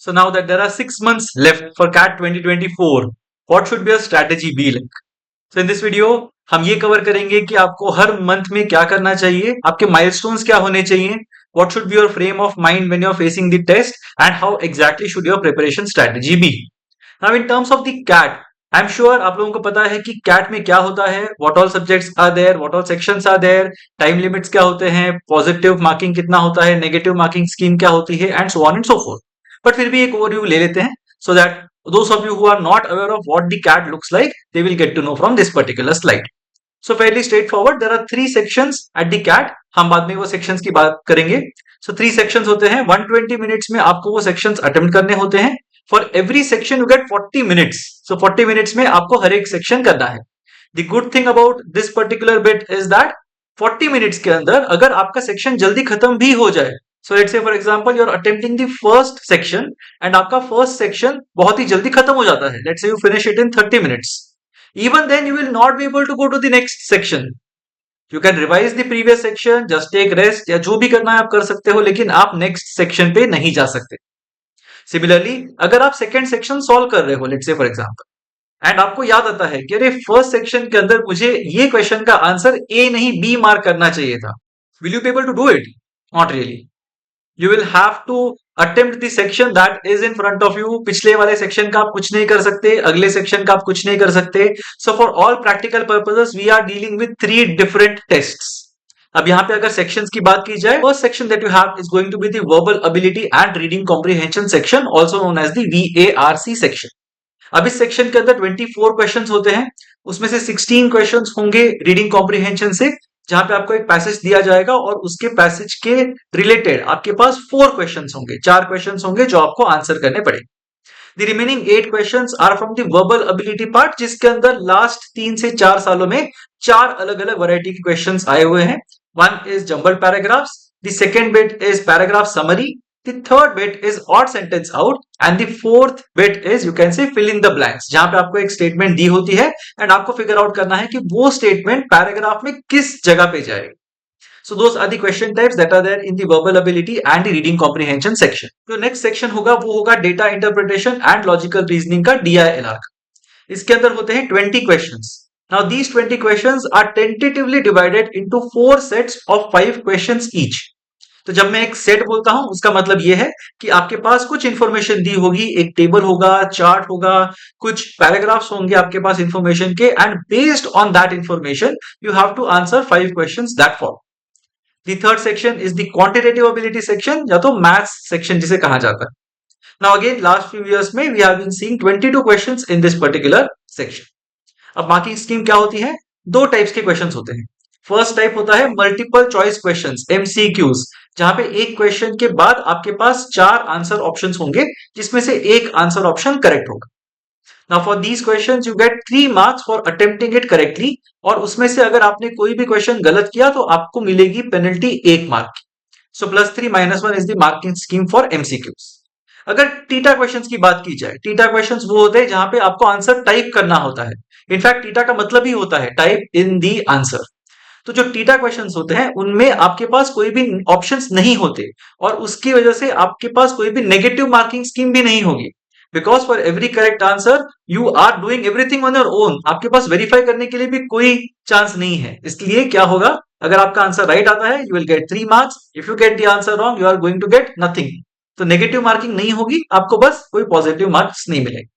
So now that there are 6 months left for CAT 2024, what should be your strategy be like? So in this video हम ये cover करेंगे कि आपको हर month में क्या करना चाहिए, आपके माइलस्टोन्स क्या होने चाहिए, what should be your frame of mind when you're facing the test, and how exactly should your preparation strategy be. Now in terms of the CAT, I'm sure आप लोगों को पता है कि CAT में क्या होता है, what all subjects are there, what all sections are there, time limits क्या होते हैं, positive marking कितना होता है, negative marking scheme क्या होती है, and so on and so forth. But फिर भी एक overview ले लेते हैं so that those of you who are not aware of what the CAT looks like, they will get to know from this particular slide. So fairly straightforward. There are 3 sections at the CAT. हम बाद में वो sections की बात करेंगे. So 3 sections होते हैं. 120 minutes में आपको वो sections attempt करने होते हैं. For every section you get 40 minutes. So 40 minutes में आपको हर एक section करना है. The good thing about this particular bit is that 40 minutes के अंदर अगर आपका section जल्दी खत्म भी हो जाए, so let's say for example you're attempting the first section and आपका first section बहुत ही जल्दी खत्म हो जाता है. Let's say you finish it in 30 minutes. Even then you will not be able to go to the next section. You can revise the previous section, just take rest या जो भी करना है आप कर सकते हो, लेकिन आप next section पे नहीं जा सकते. Similarly, अगर आप second section solve कर रहे हो, let's say for example, and आपको याद आता है कि अरे first section के अंदर मुझे ये question का आंसर A नहीं B मार्क करना चाहिए था. Will you be able to do it? Not really. You will have to attempt the section that is in front of you. पिछले वाले section का आप कुछ नहीं कर सकते, अगले section का आप कुछ नहीं कर सकते. So for all practical purposes, we are dealing with 3 different tests. अब यहाँ पे अगर sections की बात की जाए, first section that you have is going to be the verbal ability and reading comprehension section, also known as the VARC section. अब इस section के अंदर 24 questions होते हैं, उसमें से 16 questions होंगे reading comprehension से, जहां पे आपको एक पैसेज दिया जाएगा और उसके पैसेज के रिलेटेड आपके पास 4 क्वेश्चंस होंगे, 4 क्वेश्चंस होंगे जो आपको आंसर करने पड़ेंगे. The remaining 8 questions are from the verbal ability part, जिसके अंदर लास्ट 3 से 4 सालों में 4 अलग-अलग वैरायटी के क्वेश्चंस आए हुए हैं. One is jumbled paragraphs, the second bit is paragraph summary, the third bit is odd sentence out, and the fourth bit is you can say fill in the blanks, जहां पे आपको एक statement दी होती है and आपको figure out करना है कि वो स्टेटमेंट पैराग्राफ में किस जगह पे जाएगा. So those are the question types that are there in the verbal ability and the reading comprehension section. जो next section होगा वो होगा data interpretation and logical reasoning का DILR का. इसके अंदर होते हैं 20 questions. Now these 20 questions are tentatively divided into 4 sets of 5 questions each. तो जब मैं एक सेट बोलता हूं उसका मतलब यह है कि आपके पास कुछ इंफॉर्मेशन दी होगी, एक टेबल होगा, चार्ट होगा, कुछ पैराग्राफ्स होंगे आपके पास इंफॉर्मेशन के, and based on that information you have to answer 5 questions that follow. The third section is the quantitative ability section, या तो मैथ्स सेक्शन जिसे कहा जाता है. Now again last few years में we have been seeing 22 questions in this particular section. अब marking scheme क्या होती है? 2 टाइप्स के क्वेश्चंस होते हैं. फर्स्ट टाइप होता है मल्टीपल चॉइस क्वेश्चंस, MCQs, जहां पे एक क्वेश्चन के बाद आपके पास 4 आंसर ऑप्शंस होंगे, जिसमें से एक आंसर ऑप्शन करेक्ट होगा. Now for these questions you get 3 marks for attempting it correctly, और उसमें से अगर आपने कोई भी क्वेश्चन गलत किया तो आपको मिलेगी पेनल्टी 1 मार्क की. सो +3 -1 is the marking scheme for MCQs. अगर टीटा क्वेश्चंस की बात की जाए, टीटा क्वेश्चंस वो होते हैं जहां पे आपको आंसर टाइप करना होता है. इनफैक्ट टीटा का मतलब ही होता है टाइप इन दी आंसर. तो जो टीटा क्वेश्चंस होते हैं उनमें आपके पास कोई भी ऑप्शंस नहीं होते, और उसकी वजह से आपके पास कोई भी नेगेटिव मार्किंग स्कीम भी नहीं होगी, because for every correct answer you are doing everything on your own. आपके पास वेरीफाई करने के लिए भी कोई चांस नहीं है. इसलिए क्या होगा, अगर आपका आंसर राइट आता है you will get 3 marks, if you get the answer wrong you are going to get nothing. तो नेगेटिव मार्किंग नहीं होगी, आपको बस कोई पॉजिटिव मार्क्स नहीं मिलेंगे.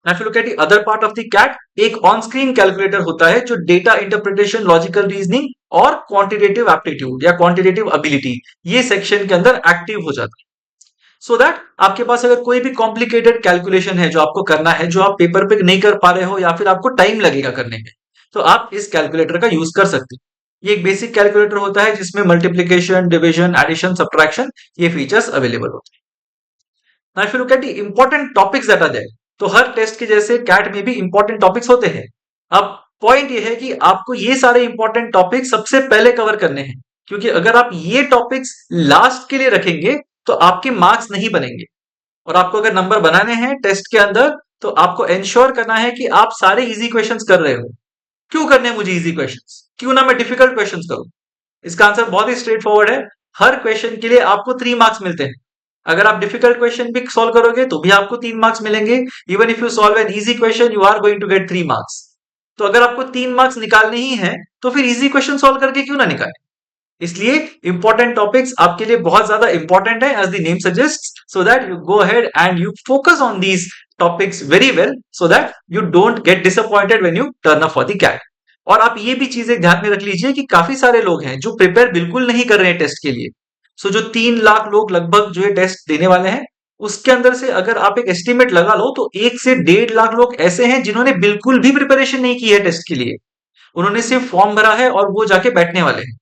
Now if you look at the other part of the CAT, एक on screen calculator होता है जो डेटा इंटरप्रिटेशन, लॉजिकल रीजनिंग और क्वांटिटेटिव एप्टीट्यूड या क्वांटिटेटिव एबिलिटी ये सेक्शन के अंदर एक्टिव हो जाता है. सो दैट आपके पास अगर कोई भी कॉम्प्लिकेटेड कैलकुलेशन है जो आपको करना है, जो आप पेपर पे नहीं कर पा रहे हो या फिर आपको टाइम लगेगा करने में, तो आप इस कैलकुलेटर का यूज कर सकते हैं. ये एक बेसिक कैलकुलेटर होता है जिसमें मल्टीप्लीकेशन, डिविजन, एडिशन, सब्ट्रैक्शन ये फीचर्स अवेलेबल होते हैं. Now if you look at the important topics that are there, तो हर टेस्ट के जैसे कैट में भी इंपॉर्टेंट टॉपिक्स होते हैं. अब पॉइंट ये है कि आपको ये सारे इंपॉर्टेंट टॉपिक्स सबसे पहले कवर करने हैं, क्योंकि अगर आप ये टॉपिक्स लास्ट के लिए रखेंगे तो आपके मार्क्स नहीं बनेंगे. और आपको अगर नंबर बनाने हैं टेस्ट के अंदर तो आपको इंश्योर करना है कि आप सारे इजी क्वेश्चंस कर रहे हो. क्यों करने हैं मुझे इजी क्वेश्चंस? क्यों ना मैं डिफिकल्ट क्वेश्चंस करूं? इसका आंसर बहुत ही स्ट्रेट फॉरवर्ड है. हर क्वेश्चन के लिए आपको 3 मार्क्स मिलते हैं. अगर आप डिफिकल्ट क्वेश्चन भी सॉल्व करोगे तो भी आपको 3 मार्क्स मिलेंगे। Even if you solve an easy question you are going to get 3 marks. तो अगर आपको 3 मार्क्स निकालने ही है तो फिर इजी क्वेश्चन सॉल्व करके क्यों ना निकालें। इसलिए इंपॉर्टेंट टॉपिक्स आपके लिए बहुत ज्यादा इंपॉर्टेंट है as the name suggest, so that you go ahead and you focus on these topics very well, so that you don't get disappointed when you turn up for the CAT. और आप ये भी चीजें ध्यान में रख लीजिए कि काफी सारे लोग हैं जो प्रिपेयर बिल्कुल नहीं कर रहे हैं टेस्ट के लिए। सो जो 3 लाख लोग लगभग जो है टेस्ट देने वाले हैं, उसके अंदर से अगर आप एक एस्टिमेट लगा लो तो 1 से 1.5 लाख लोग ऐसे हैं जिन्होंने बिल्कुल भी प्रिपरेशन नहीं की है टेस्ट के लिए। उन्होंने सिर्फ फॉर्म भरा है और वो जाके बैठने वाले हैं।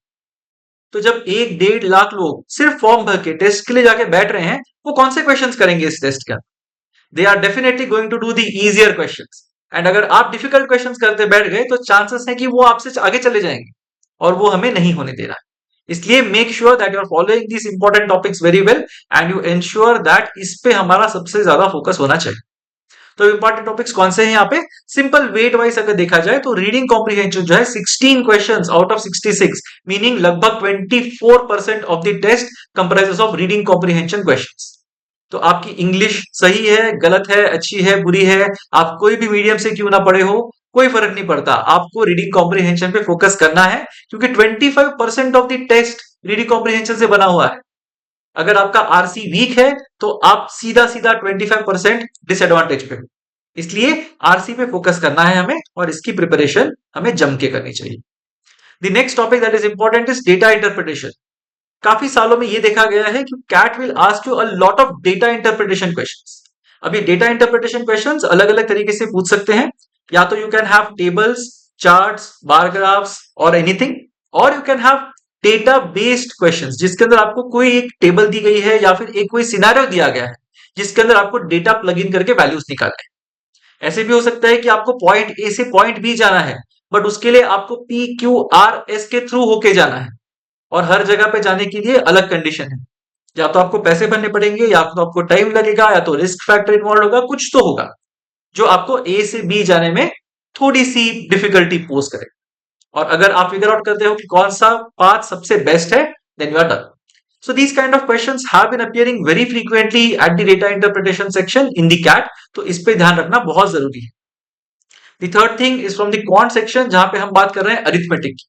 तो जब 1-1.5 लाख लोग सिर्फ फॉर्म भर के टेस्ट के लिए जाके बैठ रहे हैं, वो कौन से क्वेश्चंस करेंगे इस टेस्ट का? They are definitely going to do the easier questions. And अगर आप डिफिकल्ट क्वेश्चंस करते बैठ गए तो चांसेस है कि वो आपसे आगे चले जाएंगे, और वो हमें नहीं होने दे रहा है। इसलिए make sure that you are following this important topics very well and you ensure that इस पे हमारा सबसे ज्यादा फोकस होना चाहिए। तो इंपॉर्टेंट टॉपिक्स कौन से हैं यहाँ पे? सिंपल वेट वाइज अगर देखा जाए तो रीडिंग कॉम्प्रिहेंशन जो है 16 क्वेश्चंस आउट ऑफ 66, मीनिंग लगभग 24% of the test comprises of reading comprehension questions. तो आपकी इंग्लिश सही है, गलत है, अच्छी है, बुरी है, आप कोई भी मीडियम से क्यों ना पढ़े हो, कोई फर्क नहीं पड़ता, आपको रीडिंग कॉम्प्रिहेंशन पे फोकस करना है, क्योंकि 25% of the test reading comprehension से बना हुआ है। अगर आपका आरसी वीक है तो आप सीधा सीधा 25% डिसएडवांटेज पे हो। इसलिए आरसी पे फोकस करना है हमें, और इसकी प्रिपरेशन हमें जम के करनी चाहिए। The next topic that is important is data interpretation. काफी सालों में ये देखा गया है कि CAT will ask you a lot of data interpretation questions. अब ये डेटा इंटरप्रिटेशन क्वेश्चंस अलग अलग तरीके से पूछ सकते हैं। या तो you can have tables, charts, bar graphs और एनीथिंग, और you can have data based questions जिसके अंदर आपको कोई एक टेबल दी गई है या फिर एक कोई सिनेरियो दिया गया है जिसके अंदर आपको डेटा प्लग इन करके वैल्यूज निकालने हैं। ऐसे भी हो सकता है कि आपको पॉइंट ए से पॉइंट बी जाना है, बट उसके लिए आपको पी क्यू आर एस के थ्रू होके जाना है, और हर जगह पे जाने के लिए अलग कंडीशन है। या तो आपको पैसे भरने पड़ेंगे, या तो आपको टाइम लगेगा, या तो रिस्क फैक्टर इन्वॉल्व होगा, कुछ तो होगा जो आपको ए से बी जाने में थोड़ी सी डिफिकल्टी पोज करे। और अगर आप फिगर आउट करते हो कि कौन सा पाथ सबसे बेस्ट है, then you are done. So these kind of questions have been appearing very frequently at the data interpretation section in the CAT, तो इस पे ध्यान रखना बहुत जरूरी है। The third thing is from the quant section, जहां पे हम बात कर रहे हैं अरिथमेटिक की।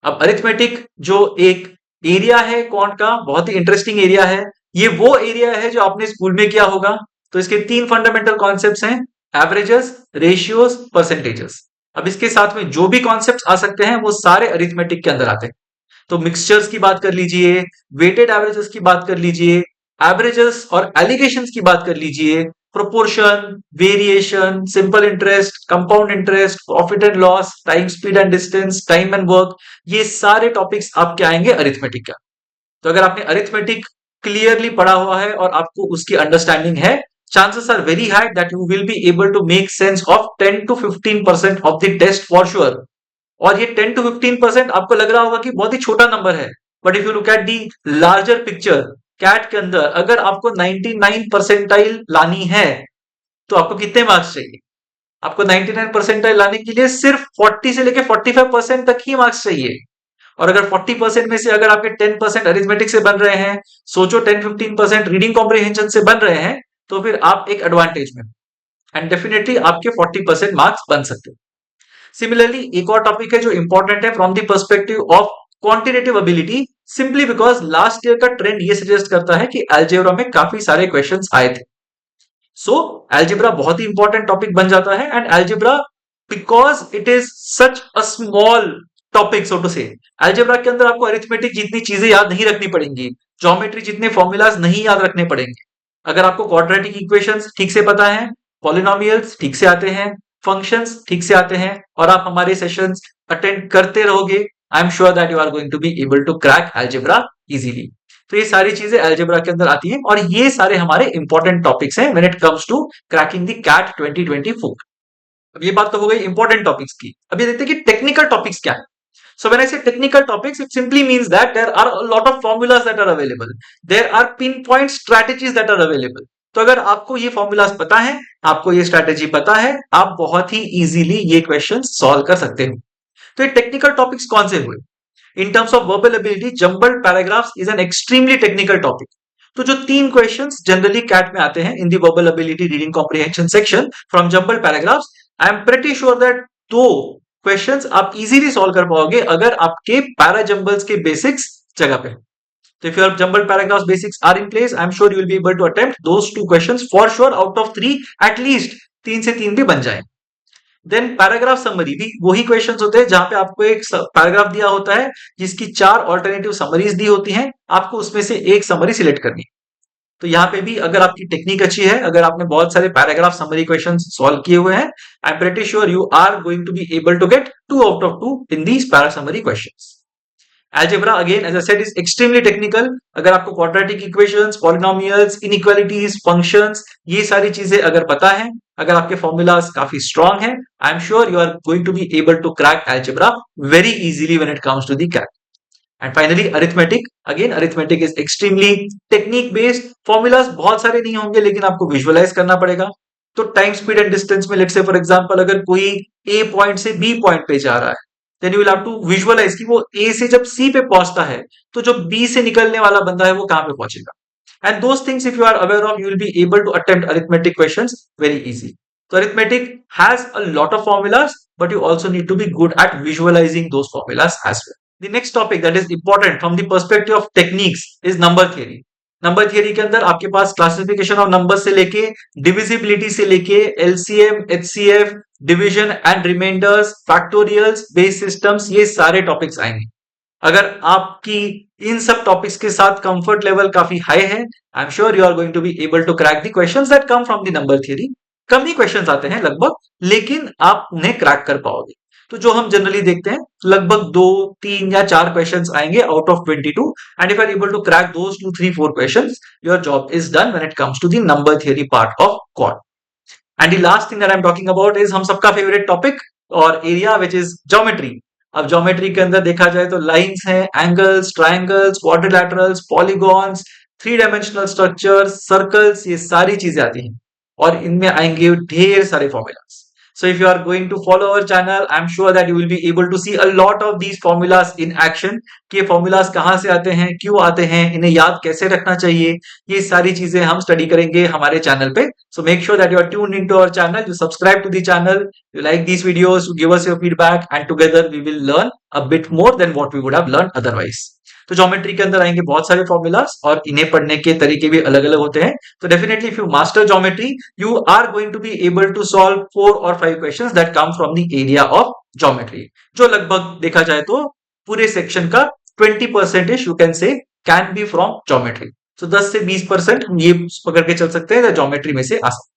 अब अरिथमेटिक जो एक एरिया है क्वांट का, बहुत ही इंटरेस्टिंग एरिया है। ये वो एरिया है जो आपने स्कूल में किया होगा। तो इसके 3 फंडामेंटल कॉन्सेप्ट्स हैं, एवरेजेस, रेशियोज, परसेंटेजेस। अब इसके साथ में जो भी कॉन्सेप्ट्स आ सकते हैं वो सारे अरिथमेटिक के अंदर आते हैं। तो मिक्सचर्स की बात कर लीजिए, वेटेड एवरेजेस की बात कर लीजिए, एवरेजेस और एलिगेशंस की बात कर लीजिए, proportion, variation, simple interest, compound interest, profit and loss, time speed and distance, time and work, ये सारे टॉपिक्स आपके आएंगे अरिथमेटिक का। तो अगर आपने अरिथमेटिक क्लियरली पढ़ा हुआ है और आपको उसकी अंडरस्टैंडिंग है, chances are very high that you will be able to make sense of 10 to 15% of the test for sure। और ये 10 to 15% आपको लग रहा होगा कि बहुत ही छोटा नंबर है, but if you look at the larger picture, CAT के अंदर अगर आपको 99 परसेंटाइल लानी है तो आपको कितने मार्क्स चाहिए? आपको 99 परसेंटाइल लाने के लिए सिर्फ 40 से लेकर 45% तक ही मार्क्स चाहिए। और अगर 40% में से अगर आपके 10% अरिथमेटिक से बन रहे हैं, सोचो 10-15% रीडिंग कॉम्प्रिहेंशन से बन रहे हैं, तो फिर आप एक एडवांटेज में, एंड डेफिनेटली आपके 40% मार्क्स बन सकते हैं। सिमिलरली एक और टॉपिक है जो इंपॉर्टेंट है from the perspective of quantitative ability, simply because last year का ट्रेंड ये सजेस्ट करता है कि अलजेब्रा में काफी सारे क्वेश्चंस आए थे। सो अलजेब्रा बहुत ही इंपॉर्टेंट टॉपिक बन जाता है, and algebra because it is such a small topic, so to say algebra के अंदर आपको अरिथमेटिक जितनी चीजें याद नहीं रखनी पड़ेंगी, ज्योमेट्री जितने फॉर्मूलाज नहीं याद रखने पड़ेंगे। अगर आपको क्वाड्रेटिक इक्वेशंस ठीक से पता है, पॉलिनोमियल्स ठीक से आते हैं, फंक्शंस ठीक से आते हैं, और आप हमारे सेशंस अटेंड करते रहोगे, I am sure that you are going to be able to crack algebra easily. तो ये सारी चीजें अलजेब्रा के अंदर आती हैं, और ये सारे हमारे इंपॉर्टेंट टॉपिक्स हैं when it comes to cracking the CAT 2024। अब ये बात तो हो गई इंपॉर्टेंट टॉपिक्स की। अब ये देखते हैं कि टेक्निकल टॉपिक्स क्या है। So when I say technical topics, it simply means that there are a lot of formulas that are available. There are pinpoint strategies that are available. तो अगर आपको ये फॉर्मूलाज पता है, आपको ये स्ट्रैटेजी पता है, आप बहुत ही इजीली ये क्वेश्चन सॉल्व कर सकते हो। तो ये टेक्निकल टॉपिक्स कौन से हुए? In terms of verbal ability, jumbled paragraphs is an extremely technical topic. तो जो 3 क्वेश्चंस जनरली कैट में आते हैं in the verbal ability reading comprehension section from jumbled paragraphs, I am pretty sure that 2 questions आप easily solve कर पाओगे अगर आपके पैरा जंबल्स के बेसिक्स जगह पे। So if your jumbled paragraphs basics are in place, I'm sure you will be able to attempt those 2 questions for sure out of 3, at least 3 से 3 भी बन जाए। देन पैराग्राफ समरी भी वही questions होते हैं जहां पे आपको एक पैराग्राफ दिया होता है जिसकी 4 ऑल्टरनेटिव समरीज दी होती हैं, आपको उसमें से एक समरी सिलेक्ट करनी है। तो यहाँ पे भी अगर आपकी टेक्निक अच्छी है, अगर आपने बहुत सारे पैराग्राफ समरी क्वेश्चंस सॉल्व किए हुए हैं, I am pretty sure you are going to be able to get 2 out of 2 in these para summary questions. Algebra again, as I said, is extremely technical. अगर आपको quadratic equations, polynomials, inequalities, functions ये सारी चीजें अगर पता है, अगर आपके formulas काफी strong हैं, I am sure you are going to be able to crack algebra very easily when it comes to the CAT. And finally, arithmetic. Again, arithmetic is extremely technique based. Formulas बहुत सारे नहीं होंगे, लेकिन आपको visualize करना पड़ेगा. तो time speed and distance में लेट्स से फॉर एग्जांपल अगर कोई ए पॉइंट से बी पॉइंट पे जा रहा है, then you will have to visualize कि वो ए से जब सी पे पहुंचता है तो जो बी से निकलने वाला बंदा है वो कहां पे पहुंचेगा। And those things if you are aware of you will be able to attempt arithmetic questions very easy. तो arithmetic has a lot of formulas but you also need to be good at visualizing those formulas as well. The next topic that is important from the perspective of techniques is number theory. Number theory के अंदर आपके पास classification of number से लेके divisibility से लेके LCM, HCF, division and remainders, factorials, base systems, ये सारे topics आएंगे। अगर आपकी इन सब टॉपिक्स के साथ कंफर्ट लेवल काफी हाई है, I am sure you are going to be able to crack the questions that come from the number theory. कम ही क्वेश्चंस आते हैं लगभग, लेकिन आप उन्हें क्रैक कर पाओगे। तो जो हम जनरली देखते हैं लगभग 2, 3 या 4 क्वेश्चंस आएंगे out of 22, and if you are able to crack those 2, 3, 4 questions, your job is done when it comes to the number theory part of quant. And the last thing that I am talking about is हम सबका favourite topic और area which is geometry. अब geometry के अंदर देखा जाए तो lines हैं, angles, triangles, quadrilaterals, polygons, 3 dimensional structures, circles, ये सारी चीजें आती हैं और इनमें आएंगे ढेर सारे formulas. So if you are going to follow our channel, I'm sure that you will be able to see a lot of these formulas in action. कि formulas कहाँ से आते हैं, क्यों आते हैं, इन्हें याद कैसे रखना चाहिए, ये सारी चीजें हम स्टडी करेंगे हमारे चैनल पे। So make sure that you are tuned into our channel, you subscribe to the channel, you like these videos, you give us your feedback, and together we will learn a bit more than what we would have learned otherwise. तो geometry के अंदर आएंगे बहुत सारे formulas और इन्हें पढ़ने के तरीके भी अलग अलग होते हैं। तो definitely if you master geometry, you are going to be able to solve 4 और 5 questions that come from the area of geometry, जो लगभग देखा जाए तो पूरे सेक्शन का 20% you can say can be from geometry. तो 10 से 20% हम ये पकड़ के चल सकते हैं ज्योमेट्री में से आ सकते।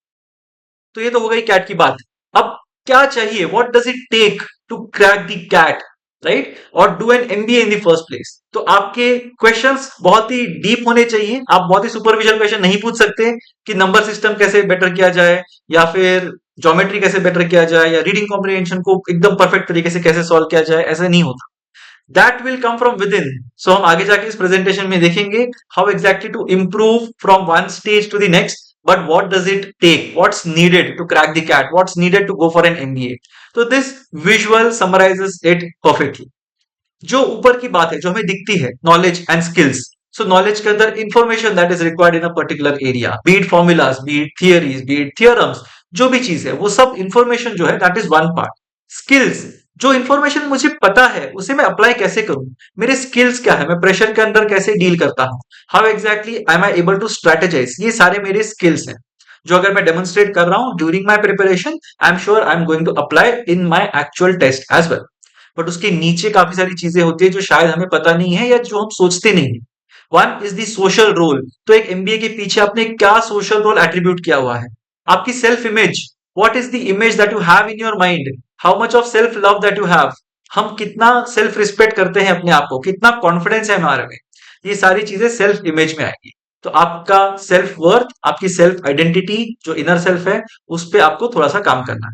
तो ये तो हो गई कैट की बात। अब क्या चाहिए, what does it take to crack the CAT, right, और do an MBA in the first place. तो आपके क्वेश्चंस बहुत ही डीप होने चाहिए। आप बहुत ही सुपरफिशियल क्वेश्चन नहीं पूछ सकते कि नंबर सिस्टम कैसे बेटर किया जाए या फिर ज्योमेट्री कैसे बेटर किया जाए या रीडिंग कॉम्प्रिहेंशन को एकदम परफेक्ट तरीके से कैसे सॉल्व किया जाए, ऐसा नहीं होता। That will come from within. So हम आगे जाके इस प्रेजेंटेशन में देखेंगे how exactly to improve from one stage to the next, but what does it take, what's needed to crack the CAT, what's needed to go for an MBA. So this visual summarizes it perfectly. जो ऊपर की बात है जो हमें दिखती है, knowledge and skills. So knowledge के अंदर information that is required in a particular area, be it formulas, be it theories, be it theorems, जो भी चीज है वो सब information जो है that is one part. Skills, जो इंफॉर्मेशन मुझे पता है उसे मैं अप्लाई कैसे करूं, मेरे स्किल्स क्या है, मैं प्रेशर के अंदर कैसे डील करता हूं, how exactly I am able to strategize, ये सारे मेरे स्किल्स हैं जो अगर मैं डेमोन्स्ट्रेट कर रहा हूं during my preparation, I am sure I am going to apply in my actual test as well. But उसके नीचे काफी सारी चीजें होती है जो शायद हमें पता नहीं है या जो हम सोचते नहीं है। One is the social role. तो एक एमबीए के पीछे आपने क्या सोशल रोल एट्रीब्यूट किया हुआ है, आपकी self image, what is the image that you have in your mind, how much of self love that you have, हम कितना सेल्फ रिस्पेक्ट करते हैं अपने आप को, कितना कॉन्फिडेंस है हमारे में, ये सारी चीजें सेल्फ इमेज में आएगी। तो आपका सेल्फ वर्थ, आपकी सेल्फ आइडेंटिटी जो इनर सेल्फ है, उस पर आपको थोड़ा सा काम करना है।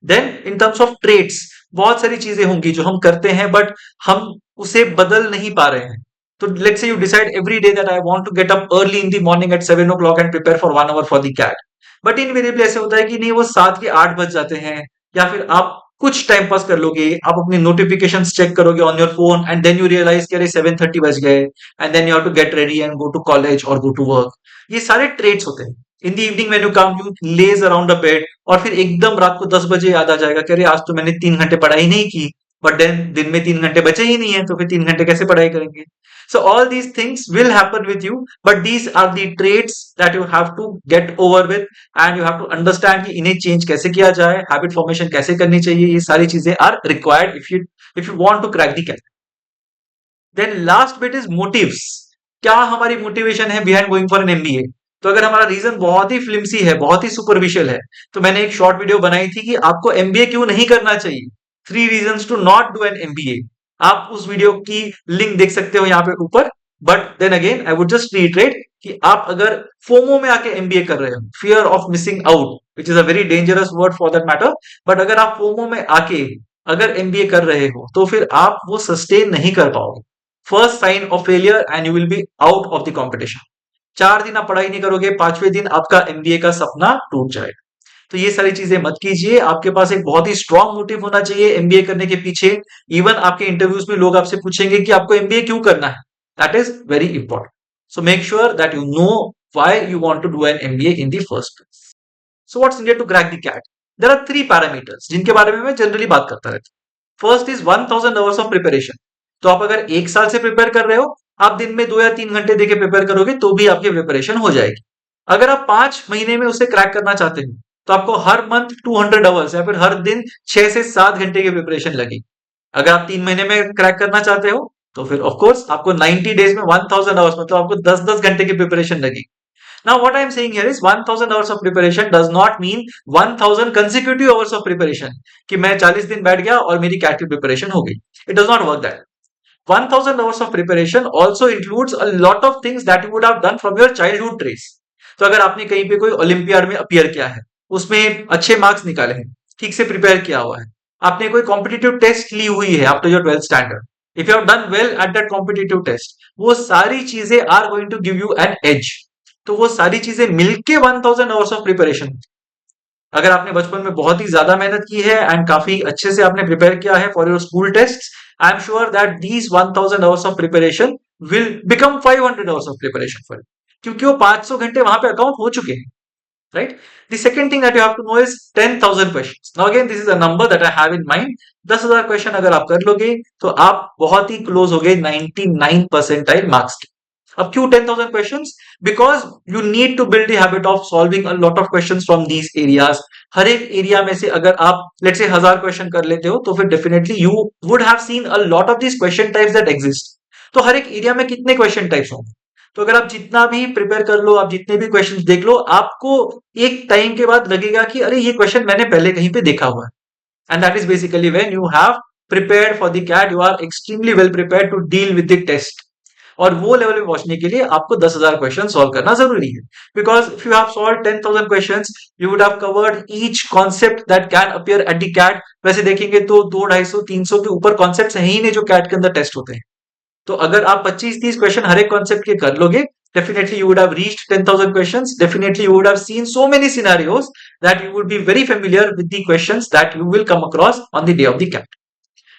Then in terms of traits, बहुत सारी चीजें होंगी जो हम करते हैं बट हम उसे बदल नहीं पा रहे हैं। तो let's say you decide every day that I want to get up early in the morning at 7 o'clock and prepare for 1 hour for the CAT, but invariably ऐसे होता है कि नहीं वो 7 के 8 बज जाते हैं, या फिर आप कुछ टाइम पास कर लोगे, आप अपनी नोटिफिकेशंस चेक करोगे on your phone and then you realize कि अरे 7:30 बज गए and then you have to get ready and go to college और गो टू वर्क। ये सारे ट्रेड्स होते हैं। In the evening when you come you laze around a bed और फिर एकदम रात को 10 बजे याद आ जाएगा कि अरे आज तो मैंने 3 घंटे पढ़ाई नहीं की। बट देन दिन में 3 घंटे बचे ही नहीं है, तो फिर 3 घंटे कैसे पढ़ाई करेंगे? So all these things will happen with you, but these are the traits that you have to get over with and you have to understand कि इन्हें change कैसे किया जाए, habit formation कैसे करनी चाहिए, ये सारी चीजें are required if you want to crack the CAT. Then last bit is motives. क्या हमारी मोटिवेशन है behind going for an MBA? तो अगर हमारा रीजन बहुत ही फ्लिम्सी है, बहुत ही सुपरफिशियल है, तो मैंने एक शॉर्ट वीडियो बनाई थी कि आपको MBA क्यों नहीं करना चाहिए, 3 reasons to not do an MBA. आप उस वीडियो की लिंक देख सकते हो यहाँ पे ऊपर। But then again I would just reiterate कि आप अगर फोमो में आके एमबीए कर रहे हो, fear of missing out, which is a very dangerous word for that matter, but अगर आप फोमो में आके अगर एमबीए कर रहे हो तो फिर आप वो सस्टेन नहीं कर पाओगे। First sign of failure and you will be out of the competition. 4 दिन आप पढ़ाई नहीं करोगे, 5वें दिन आपका एमबीए का सपना टूट जाएगा। तो ये सारी चीजें मत कीजिए। आपके पास एक बहुत ही स्ट्रांग मोटिव होना चाहिए एमबीए करने के पीछे। इवन आपके इंटरव्यूज में लोग आपसे पूछेंगे कि आपको एमबीए क्यों करना है। That is very important. So make sure that you know why you want to do an MBA in the first place. So what's needed to crack the CAT? There are 3 parameters जिनके बारे में मैं generally बात करता रहता हूं। First is 1000 hours of preparation. तो आप अगर 1 साल से प्रिपेयर कर रहे हो, आप दिन में 2 या 3 घंटे देके प्रिपेयर करोगे तो भी आपकी प्रिपरेशन हो जाएगी। अगर आप 5 महीने में उसे क्रैक करना चाहते हो तो आपको हर मंथ 200 आवर्स या फिर हर दिन 6 से 7 घंटे की प्रिपरेशन लगेगी। अगर आप 3 महीने में क्रैक करना चाहते हो तो फिर ऑफ कोर्स आपको 90 डेज में 1000 आवर्स मतलब आपको 10-10 घंटे की प्रिपरेशन लगेगी। Now what I am saying here is 1000 hours of preparation does not mean 1000 consecutive hours of preparation कि मैं 40 दिन बैठ गया और मेरी कैट की प्रिपरेशन हो गई। It does not work that. 1000 hours of preparation also includes a lot of things that you would have done from your childhood days. तो अगर आपने कहीं पे कोई ओलंपियाड में अपीयर किया है, उसमें अच्छे मार्क्स निकाले हैं, ठीक से प्रिपेयर किया हुआ है, आपने कोई कॉम्पिटिटिव टेस्ट ली हुई है after your 12th standard, if you have done well at that competitive test, वो सारी चीजें are going to give you an edge. तो वो सारी चीजें मिलके 1000 आवर्स ऑफ प्रिपरेशन। अगर आपने बचपन में बहुत ही ज्यादा मेहनत की है एंड काफी अच्छे से आपने प्रिपेयर किया है for your school test, I am sure that these 1000 hours of preparation will become 500 hours of preparation for you, क्योंकि वो 500 घंटे वहां पे अकाउंट हो चुके हैं, right? The second thing that you have to know is 10,000 questions. Now again, this is a number that I have in mind. 10,000 question अगर आप कर लोगे तो आप बहुत ही क्लोज हो गए 99 परसेंटाइल मार्क्स के। अब क्यों 10,000 questions? Because you need to build the habit of solving a lot of questions from these areas. हर एक एरिया में से अगर आप लेट्स से 1000 क्वेश्चन कर लेते हो तो फिर definitely you would have seen a lot of these question types that exist. तो हर एक एरिया में कितने क्वेश्चन टाइप्स होंगे? तो अगर आप जितना भी प्रिपेयर कर लो, आप जितने भी क्वेश्चन देख लो, आपको एक टाइम के बाद लगेगा कि अरे ये क्वेश्चन मैंने पहले कहीं पे देखा हुआ है। And that is basically when you have prepared for the CAT, you are extremely well prepared to deal with the test. और वो लेवल पे पहुंचने के लिए आपको 10,000 क्वेश्चन सॉल्व करना जरूरी है। Because if you have solve 10,000 questions, you would have covered each concept that can appear at the CAT. वैसे देखेंगे तो 200, 250, 300 के ऊपर कॉन्सेप्ट है ही नहीं जो कैट के अंदर टेस्ट होते हैं। तो अगर आप 25-30 क्वेश्चन हर एक कॉन्सेप्ट के कर लोगे, definitely you would have reached 10,000 questions. Definitely you would have seen so many scenarios that you would be very familiar with the questions that you will come across on the day of the CAT.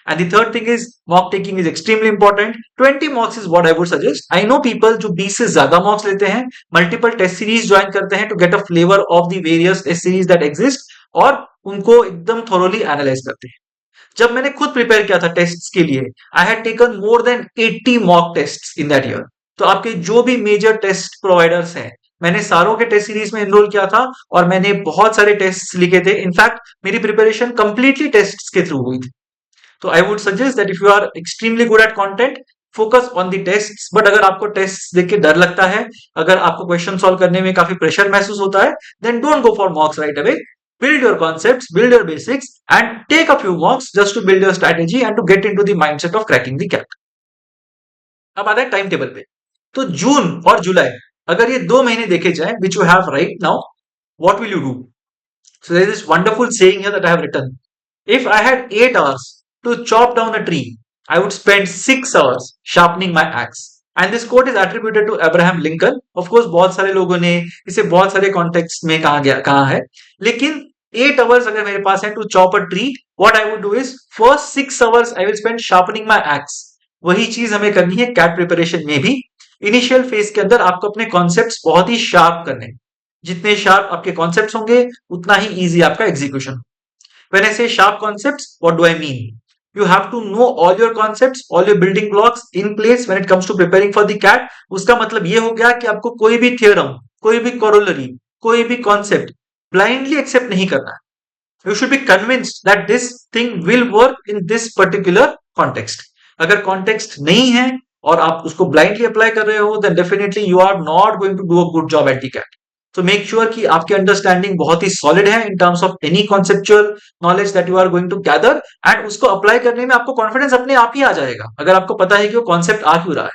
And the third thing is mock taking is extremely important. 20 mocks is what I would suggest. I know people जो 20 से ज्यादा mocks लेते हैं, multiple test series join करते हैं to get a flavor of the various test series that exist और उनको एकदम thoroughly analyze करते हैं। जब मैंने खुद प्रिपेयर किया था टेस्ट्स के लिए, I had taken more than 80 mock tests in that year. तो आपके जो भी मेजर टेस्ट प्रोवाइडर्स हैं, मैंने सारों के टेस्ट सीरीज में एनरोल किया था और मैंने बहुत सारे टेस्ट लिखे थे। इनफैक्ट मेरी प्रिपरेशन कंप्लीटली टेस्ट्स के थ्रू हुई थी। तो I would suggest that if you are extremely good at content, focus on the tests. But अगर आपको टेस्ट देख के डर लगता है, अगर आपको क्वेश्चन सॉल्व करने में काफी प्रेशर महसूस होता है, then don't go for mocks right away. Build your concepts, build your basics, and take a few mocks just to build your strategy and to get into the mindset of cracking the CAT. अब आता है time table पे। तो जून और जुलाई अगर ये 2 महीने देखे जाए, which you have right now, what will you do? So there is this wonderful saying here that I have written. If I had 8 hours to chop down a tree, I would spend 6 hours sharpening my axe. And this quote is attributed to Abraham Lincoln. Of course, बहुत सारे लोगों ने इसे बहुत सारे context में कहा है, लेकिन 8 hours अगर मेरे पास है to chop a tree, what I would do is first 6 hours I will spend sharpening my axe. वही चीज हमें करनी है कैट प्रिपरेशन में भी। इनिशियल फेज के अंदर आपको अपने कॉन्सेप्ट्स बहुत ही शार्प करने हैं। जितने शार्प आपके कॉन्सेप्ट्स होंगे उतना ही इजी आपका execution. When I say sharp concepts, what do I mean? You have to know all your concepts, all your building blocks in place when it comes to preparing for the CAT. उसका मतलब ये हो गया कि आपको कोई भी theorem, कोई भी corollary, कोई भी concept blindly accept नहीं करना है। You should be convinced that this thing will work in this particular context. अगर context नहीं है और आप उसको blindly apply कर रहे हो, then definitely you are not going to do a good job at the CAT. तो मेक श्योर कि आपकी अंडरस्टैंडिंग बहुत ही सॉलिड है in terms of any conceptual knowledge that you are going to gather, and उसको apply करने में आपको कॉन्फिडेंस अपने आप ही आ जाएगा अगर आपको पता है कि वो कॉन्सेप्ट आ क्यों रहा है।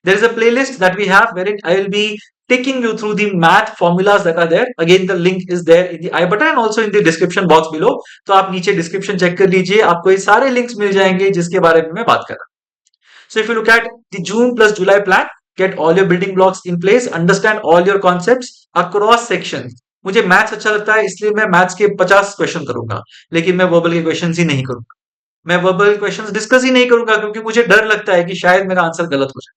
There is a playlist that we have wherein I will be taking you through the math formulas that are there. Again, the link is there in the I button and also in the description box below. तो आप नीचे description check कर लीजिए, आपको ये सारे links मिल जाएंगे जिसके बारे में मैं बात कर रहा हूं। So if you look at the June plus July plan, get all your building blocks in place, understand all your concepts across sections. मुझे मैथ्स अच्छा लगता है इसलिए मैं मैथ्स के 50 क्वेश्चन करूंगा, लेकिन मैं वर्बल के क्वेश्चन ही नहीं करूंगा। मैं वर्बल क्वेश्चन डिस्कस ही नहीं करूंगा क्योंकि मुझे डर लगता है कि शायद मेरा आंसर गलत हो जाए।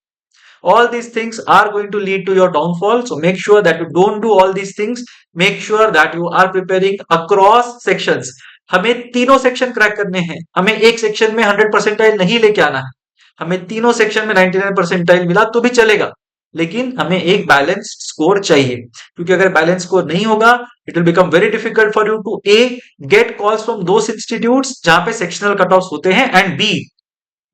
All these things are going to lead to your downfall, so make sure that you don't do all these things. Make sure that you are preparing across sections. हमें तीनों सेक्शन क्रैक करने हैं, हमें एक section में 100 percentile नहीं लेके आना है। हमें तीनों सेक्शन में 99 परसेंटाइल मिला तो भी चलेगा, लेकिन हमें एक बैलेंस्ड स्कोर चाहिए, क्योंकि अगर बैलेंस स्कोर नहीं होगा it will become very difficult for you to uh get calls from those institutes जहां पे सेक्शनल कट ऑफ होते हैं, एंड बी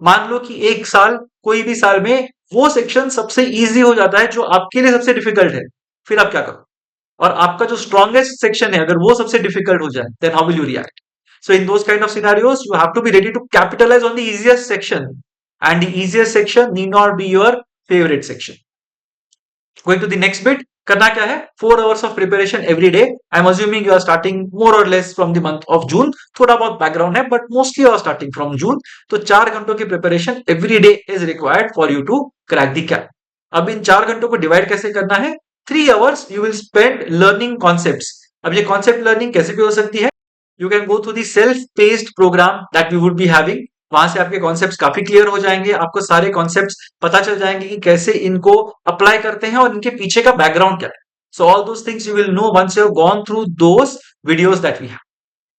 मान लो कि एक साल कोई भी साल में वो सेक्शन सबसे इजी हो जाता है जो आपके लिए सबसे डिफिकल्ट है, फिर आप क्या करो? और आपका जो स्ट्रॉन्गेस्ट सेक्शन है अगर वो सबसे डिफिकल्ट हो जाए, then how will you react? So in those kind of scenarios, you have to be ready to capitalize on the easiest section, and the easiest section need not be your favorite section. Going to the next bit, करना क्या है? 4 hours of preparation every day. I'm assuming you are starting more or less from the month of June. थोड़ा बहुत background है, but mostly you are starting from June. तो 4 घंटों की preparation every day is required for you to crack the CAT. अब इन 4 घंटों को divide कैसे करना है? 3 hours you will spend learning concepts. अब ये concept learning कैसे भी हो सकती है? You can go through the self-paced program that we would be having. वहां से आपके कॉन्सेप्ट्स काफी क्लियर हो जाएंगे, आपको सारे कॉन्सेप्ट्स पता चल जाएंगे कि कैसे इनको अप्लाई करते हैं और इनके पीछे का बैकग्राउंड क्या है। So all those things you will know once you have gone through those videos that we have.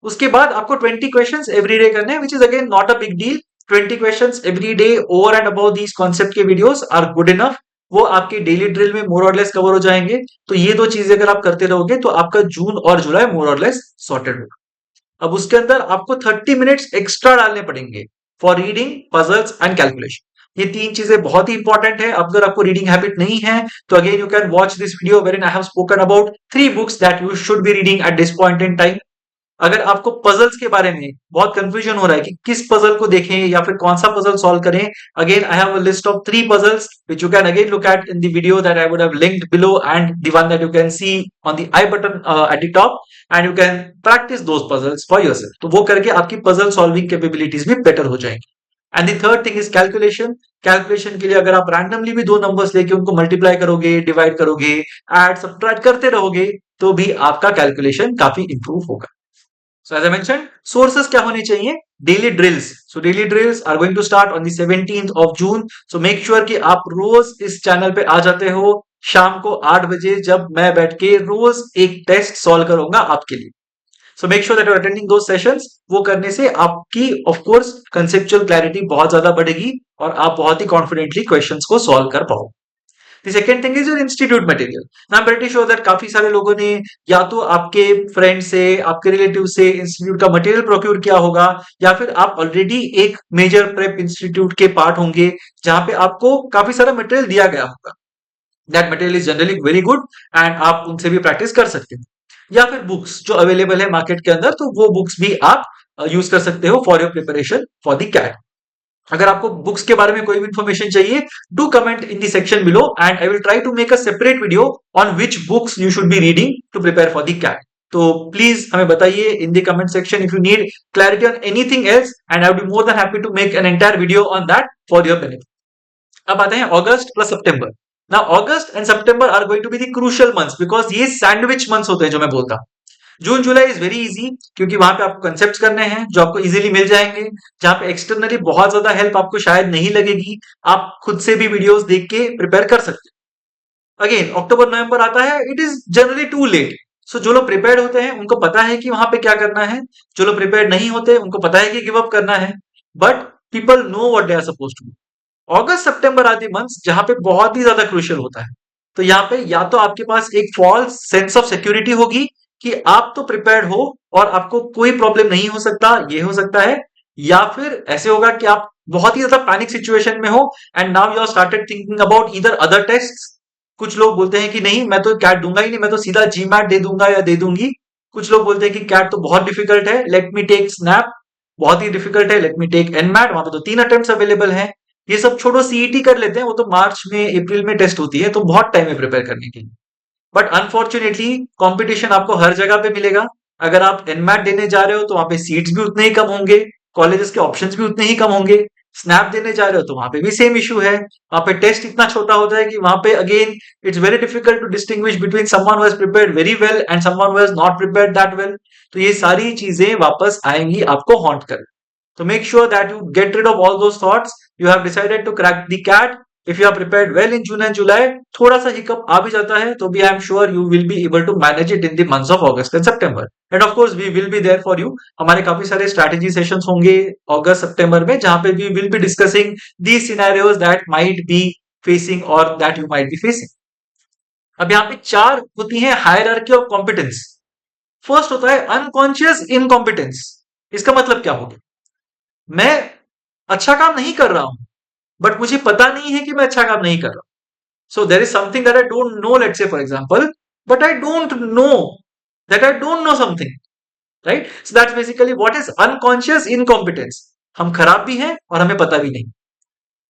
उसके बाद आपको 20 क्वेश्चंस एवरी डे करने हैं, which is again not a big deal. 20 questions every day over and about these concept के videos are good enough. वो आपके daily drill में मोर और लेस कवर हो जाएंगे। तो ये दो चीजें अगर आप करते रहोगे तो आपका जून और जुलाई मोर और लेस सॉर्टेड होगा। अब उसके अंदर आपको 30 मिनट्स एक्स्ट्रा डालने पड़ेंगे for reading, puzzles and calculation. ये 3 चीजें बहुत ही इंपॉर्टेंट है। अगर आपको रीडिंग हैबिट नहीं है तो again you can watch this video where I have spoken about 3 books that you should be reading at this point in time. अगर आपको पजल्स के बारे में बहुत कंफ्यूजन हो रहा है कि किस पजल को देखें या फिर कौन सा पजल सॉल्व करें, again I have a list of 3 puzzles which you can again look at in the video that I would have linked below, and the one that you can see on the I button at the top, and you can practice those puzzles for yourself. तो वो करके आपकी puzzle solving capabilities भी better हो जाएंगी। And the third thing is calculation. Calculation के लिए अगर आप रैंडमली भी 2 नंबर्स लेके उनको मल्टीप्लाई करोगे, डिवाइड करोगे, ऐड सब्ट्रैक्ट करते रहोगे तो भी आपका कैलकुलेशन काफी इंप्रूव होगा। So as I mentioned, sources क्या होने चाहिए? Daily drills. So daily drills are going to start on the 17th of June. So make sure कि आप रोज इस चैनल पे आ जाते हो शाम को 8 बजे, जब मैं बैठ के रोज एक टेस्ट सॉल्व करूंगा आपके लिए। So make sure that you're attending those sessions. वो करने से आपकी of course conceptual clarity बहुत ज्यादा बढ़ेगी और आप बहुत ही confidently questions को solve कर पाओगे। The second thing is your institute material. Now I'm pretty sure that काफी सारे लोगों ने या तो आपके फ्रेंड से, आपके रिलेटिव से इंस्टीट्यूट का मटेरियल प्रोक्योर किया होगा, या फिर आप ऑलरेडी एक मेजर प्रेप इंस्टीट्यूट के पार्ट होंगे जहां पे आपको काफी सारा मटेरियल दिया गया होगा। That material is generally very good and आप उनसे भी प्रैक्टिस कर सकते हैं, या फिर बुक्स जो अवेलेबल है मार्केट के अंदर, तो वो बुक्स भी आप यूज कर सकते हो for your preparation for the CAT. अगर आपको बुक्स के बारे में कोई भी इंफॉर्मेशन चाहिए, do comment in the section below and I will try to make a separate video on which books you should be reading to prepare for the CAT. तो please हमें बताइए in the comment section if you need clarity on anything else, and I will be more than happy to make an entire video on that for your benefit. अब आते हैं अगस्त plus सितंबर। Now August and September are going to be the crucial months because ये sandwich months होते हैं जो मैं बोलता। June July is very easy, क्योंकि वहां पे आपको कंसेप्ट करने हैं जो आपको इजीली मिल जाएंगे, जहां पे एक्सटर्नली बहुत ज्यादा हेल्प आपको शायद नहीं लगेगी, आप खुद से भी वीडियोस देख के प्रिपेयर कर सकते हैं। अगेन अक्टूबर नवंबर आता है, it is generally too late. So जो लोग प्रिपेयर्ड होते हैं उनको पता है कि वहां पे क्या करना है, जो लोग प्रिपेयर्ड नहीं होते उनको पता है कि गिव अप करना है, but people know what they are suppose to. अगस्त सितंबर आदि मंथ्स जहां पे बहुत ही ज्यादा क्रूशियल होता है, तो यहाँ पे या तो आपके पास एक फॉल्स सेंस ऑफ सिक्योरिटी होगी कि आप तो प्रिपेयर्ड हो और आपको कोई प्रॉब्लम नहीं हो सकता, ये हो सकता है, या फिर ऐसे होगा कि आप बहुत ही ज्यादा पैनिक सिचुएशन में हो and now you are started thinking about either other test. कुछ लोग बोलते हैं कि नहीं मैं तो कैट दूंगा ही नहीं, मैं तो सीधा जीमैट दे दूंगा या दे दूंगी। कुछ लोग बोलते हैं कि कैट तो बहुत डिफिकल्ट है, लेट मी टेक स्नैप, बहुत ही डिफिकल्ट है, लेट मी टेक एनमैट, वहां पे तो 3 अटेम्प्ट अवेलेबल हैं। ये सब छोड़ो, सीईटी कर लेते हैं, वो तो मार्च में अप्रैल में टेस्ट होती है, तो बहुत टाइम है प्रिपेयर करने के लिए। बट अनफॉर्चुनेटली कंपटीशन आपको हर जगह पे मिलेगा। अगर आप एनमैट देने जा रहे हो तो वहां पे सीट्स भी उतने ही कम होंगे, कॉलेजेस के ऑप्शंस भी उतने ही कम होंगे। स्नैप देने जा रहे हो तो वहां पे भी सेम इशू है, वहां पे टेस्ट इतना छोटा होता है कि वहां पे again it's very difficult to distinguish between someone who has prepared very well and someone who has not prepared that well. तो ये सारी चीजें वापस आएंगी आपको हॉन्ट कर। So make sure that you get rid of all those thoughts. You have decided to crack the CAT. If you are prepared well in June and July, थोड़ा सा हिकअप आ भी जाता है तो भी I am sure you will be able to manage it in the months of August and September. And of course we will be there for you. हमारे काफी सारे strategy sessions होंगे अगस्त सितंबर में, जहां पे we will be discussing these scenarios that might be facing or that you might be facing. अब यहाँ पे 4 होती हैं हायरार्की ऑफ कॉम्पिटेंस। फर्स्ट होता है अनकॉन्शियस इनकॉम्पिटेंस। इसका मतलब क्या होगा? मैं अच्छा काम नहीं कर रहा हूं, बट मुझे पता नहीं है कि मैं अच्छा काम नहीं कर रहा हूं। So there is something that I don't know, let's say for example, but I don't know that I don't know something, right? So that's basically what is unconscious incompetence. हम खराब भी हैं और हमें पता भी नहीं।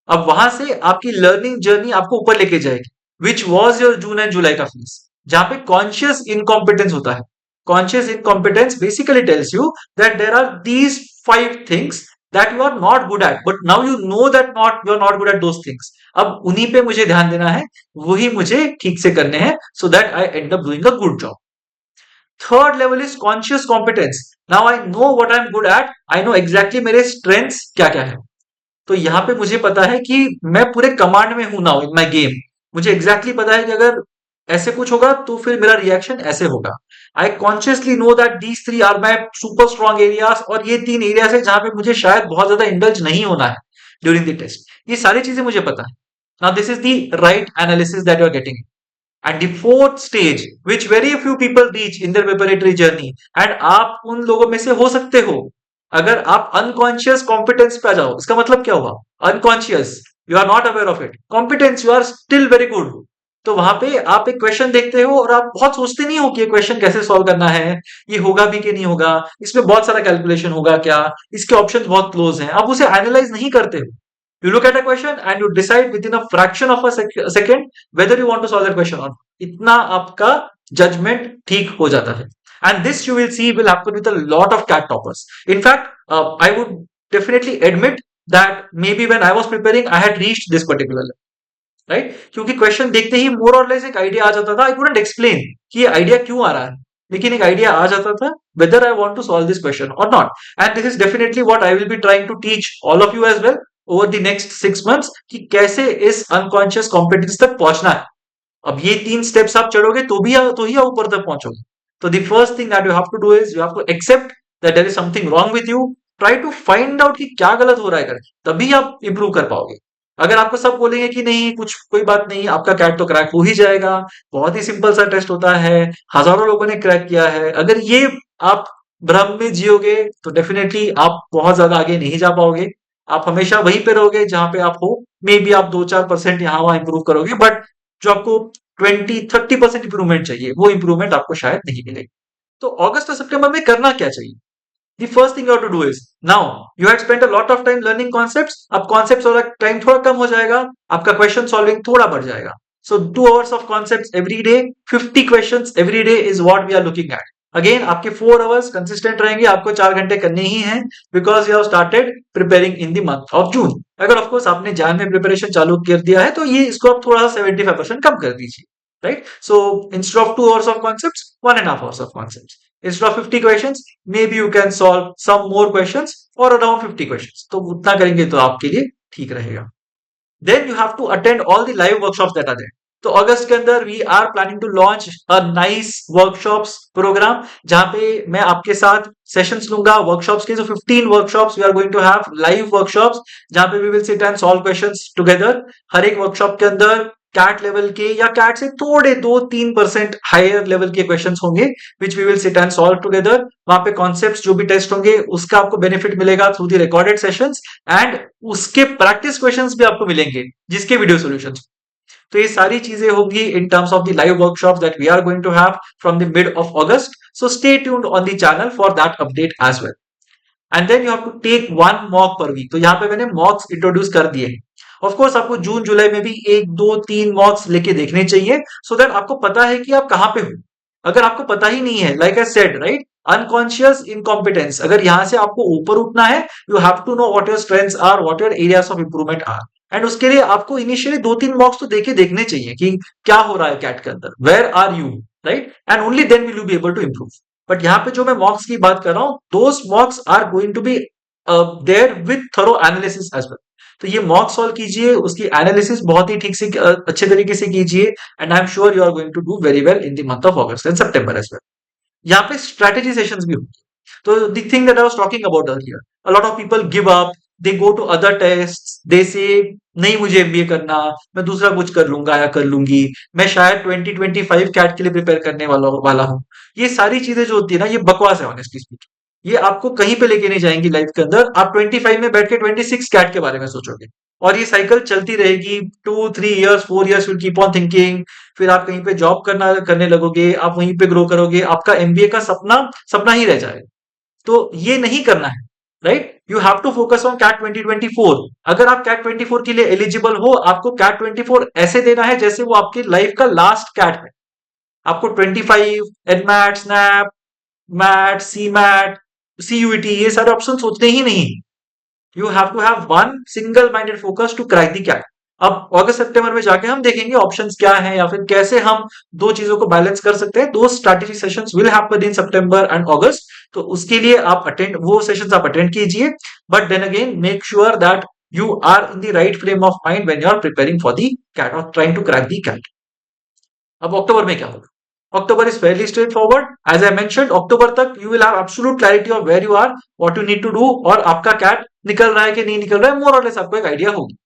अब वहां से आपकी लर्निंग जर्नी आपको ऊपर लेके जाएगी, which was your June and July का फेज, जहां पे कॉन्शियस इनकॉम्पिटेंस होता है। Conscious incompetence basically tells you that there are these 5 things that you are not good at, but now you know that you are not good at those things. अब उन्हीं पे मुझे ध्यान देना है, वही मुझे ठीक से करने हैं, so that I end up doing a good job. Third level is conscious competence. Now I know what I'm good at. I know exactly मेरे strengths क्या क्या है। तो यहाँ पे मुझे पता है कि मैं पूरे कमांड में हूं नाउ इन माय गेम। मुझे एग्जैक्टली पता है कि अगर ऐसे कुछ होगा तो फिर मेरा रिएक्शन ऐसे होगा। I consciously know that these 3 are my super strong areas, और ये 3 एरियाज है जहां पे मुझे शायद बहुत ज्यादा इंडल्ज नहीं होना है ड्यूरिंग द टेस्ट। ये सारी चीजें मुझे पता है। Now this is the right analysis that you are getting. And the fourth stage which very few people reach in their preparatory journey, and आप उन लोगों में से हो सकते हो अगर आप अनकॉन्शियस कॉम्पिटेंस पे आ जाओ। इसका मतलब क्या हुआ? Unconscious you are not aware of it, competence you are still very good. तो वहां पे आप एक क्वेश्चन देखते हो और आप बहुत सोचते नहीं हो कि ये क्वेश्चन कैसे सॉल्व करना है, ये होगा भी कि नहीं होगा, इसमें बहुत सारा कैलकुलेशन होगा क्या, इसके ऑप्शंस बहुत क्लोज हैं, आप उसे एनालाइज नहीं करते हो। You look at a question and you decide within a fraction of a second whether you want to solve that question or not. इतना आपका judgment ठीक हो जाता है। And this you will see will happen with a lot of CAT toppers. In fact, I would definitely admit that maybe when I was preparing, I had reached this particular level. Right? क्योंकि question देखते ही मोर और less एक idea आ जाता था। I couldn't explain कि ये idea क्यों आ रहा है, लेकिन एक आइडिया आ जाता था whether I want to solve this question or not. And this is definitely what I will be trying to teach all of you as well over the next 6 months कि कैसे इस अनकॉन्शियस कॉम्पिटेंस तक पहुंचना है। अब ये 3 steps आप चढ़ोगे तो ही आप ऊपर तक पहुंचोगे। तो the first thing that you have to do is you have to accept that there is something wrong with you, try to find out कि क्या गलत हो रहा है, तभी आप इंप्रूव कर पाओगे। अगर आपको सब बोलेंगे कि नहीं कुछ कोई बात नहीं, आपका कैट तो क्रैक हो ही जाएगा, बहुत ही सिंपल सा टेस्ट होता है, हजारों लोगों ने क्रैक किया है, अगर ये आप भ्रम में जियोगे तो डेफिनेटली आप बहुत ज्यादा आगे नहीं जा पाओगे। आप हमेशा वहीं पे रहोगे जहां पे आप हो। मे बी आप 2-4% यहाँ वहां इंप्रूव करोगे, बट जो आपको 20-30% इंप्रूवमेंट चाहिए वो इंप्रूवमेंट आपको शायद नहीं मिलेगी। तो अगस्त और सितंबर में करना क्या चाहिए? The first thing you have to do is, now you had spent a lot of time learning concepts, अब concepts वाला टाइम थोड़ा कम हो जाएगा, आपका क्वेश्चन सॉल्विंग थोड़ा बढ़ जाएगा। So 2 hours of concepts every day, 50 questions every day is what we are looking at. Again आपके 4 hours consistent रहेंगे, आपको 4 घंटे करने ही हैं because you have started preparing in the month of June. अगर of course आपने जान में प्रिपरेशन चालू कर दिया है तो ये इसको आप थोड़ा सा 75% कम कर दीजिए। right? So instead of 2 hours of concepts, 1.5 hours of concepts. Instead of 50 questions, maybe you can solve some more questions for around 50 questions. तो उतना करेंगे तो आपके लिए ठीक रहेगा. Then you have to attend all the live workshops that are there. तो अगस्त के अंदर we are planning to launch a nice workshops program जहां पे मैं आपके साथ सेशंस लूंगा वर्कशॉप्स के. जो 15 workshops we are going to have live workshops जहां पे we will sit and solve questions together. हर एक वर्कशॉप के अंदर कैट लेवल के या कैट से थोड़े 2-3% हायर लेवल के क्वेश्चंस होंगे which we will sit and solve together. वहां पे कॉन्सेप्ट्स जो भी टेस्ट होंगे उसका आपको बेनिफिट मिलेगा through the recorded sessions and उसके प्रैक्टिस क्वेश्चंस भी आपको मिलेंगे जिसके वीडियो सॉल्यूशंस. तो ये सारी चीजें होंगी in terms of the live workshops that we are going to have from the mid of August. So stay tuned on the channel for that update as well. And then you have to take 1 mock per week. तो यहाँ पे मैंने मॉक्स introduce कर दिए. Of course आपको जून जुलाई में भी 1 2 3 मॉक्स लेके देखने चाहिए सो दैट आपको पता है कि आप कहां पे हो. अगर आपको पता ही नहीं है, like I said right, unconscious incompetence, अगर यहां से आपको ऊपर उठना है you have to know what your strengths are, what your areas of improvement are. And उसके लिए आपको इनिशियली 2 3 मॉक्स तो देखने चाहिए कि क्या हो रहा है कैट के अंदर, where are you, right, and only then will you be able to improve. But यहाँ पे जो मैं मॉक्स की बात कर रहा हूं those mocks are going to be there with thorough analysis as well. तो ये मॉक सॉल्व कीजिए, उसकी एनालिसिस बहुत ही ठीक से अच्छे तरीके से कीजिए and I am sure you are going to do very well in the month of August and September as well. यहाँ पे स्ट्रेटेजी सेशंस भी होंगे. तो the thing that I was talking about earlier, a lot of people give up, they go to other tests, they say नहीं मुझे MBA करना, मैं दूसरा कुछ कर लूंगा या कर लूंगी, मैं शायद 2025 कैट के लिए प्रिपेयर करने वाला हूँ. ये सारी चीजें जो होती है ना ये बकवास है ऑनेस्टली स्पीकिंग. ये आपको कहीं पे लेके नहीं जाएंगी लाइफ के अंदर. आप 25 में बैठ के 26 कैट के बारे में सोचोगे और ये साइकिल चलती रहेगी. 2 3 years 4 years will keep on thinking. फिर आप कहीं पे जॉब करने लगोगे, आप वहीं पे ग्रो करोगे, आपका एमबीए का सपना सपना ही रह जाएगा. तो ये नहीं करना है, right. You have to focus on CAT 2024. अगर आप कैट 24 के लिए एलिजिबल हो, आपको कैट 24 ऐसे देना है जैसे वो आपकी लाइफ का लास्ट कैट है. आपको 25 एडमैट, SNAP, MAT, CMAT, CUET ये सारे ऑप्शन सोचने ही नहीं. You have to have one single minded focus to crack the CAT. अब अगस्त सितंबर में जाके हम देखेंगे ऑप्शंस क्या हैं या फिर कैसे हम दो चीजों को बैलेंस कर सकते हैं. दो strategy sessions will happen in September and August. तो उसके लिए आप वो सेशंस आप अटेंड कीजिए. But then again make sure that you are in the right frame of mind when you are preparing for the CAT और trying to crack the CAT. अब अक्टूबर में क्या होगा? October is fairly straightforward. As I mentioned, October तक you will have absolute clarity of where you are, what you need to do और आपका cat निकल रहा है कि नहीं निकल रहा है, मोर और लेस आपको एक आइडिया होगी.